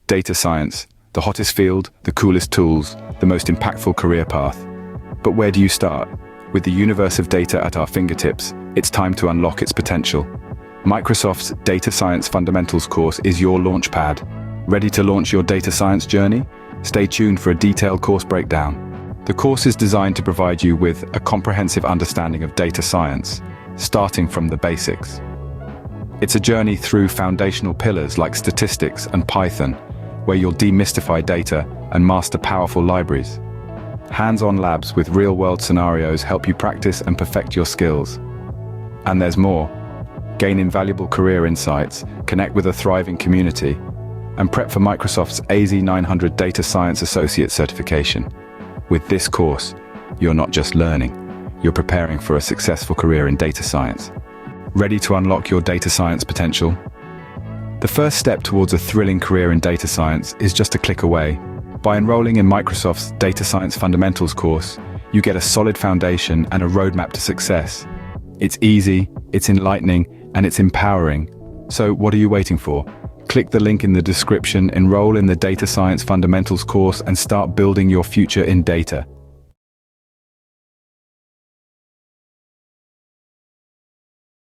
Data science, the hottest field, the coolest tools, the most impactful career path. But where do you start? With the universe of data at our fingertips, it's time to unlock its potential. Microsoft's Data Science Fundamentals course is your launchpad. Ready to launch your data science journey? Stay tuned for a detailed course breakdown. The course is designed to provide you with a comprehensive understanding of data science, starting from the basics. It's a journey through foundational pillars like statistics and Python, where you'll demystify data and master powerful libraries. Hands-on labs with real-world scenarios help you practice and perfect your skills. And there's more. Gain invaluable career insights, connect with a thriving community, and prep for Microsoft's AZ900 Data Science Associate certification. With this course, you're not just learning, you're preparing for a successful career in data science. Ready to unlock your data science potential? The first step towards a thrilling career in data science is just a click away. By enrolling in Microsoft's Data Science Fundamentals course, you get a solid foundation and a roadmap to success. It's easy, it's enlightening, and it's empowering. So what are you waiting for? Click the link in the description, enroll in the Data Science Fundamentals course, and start building your future in data.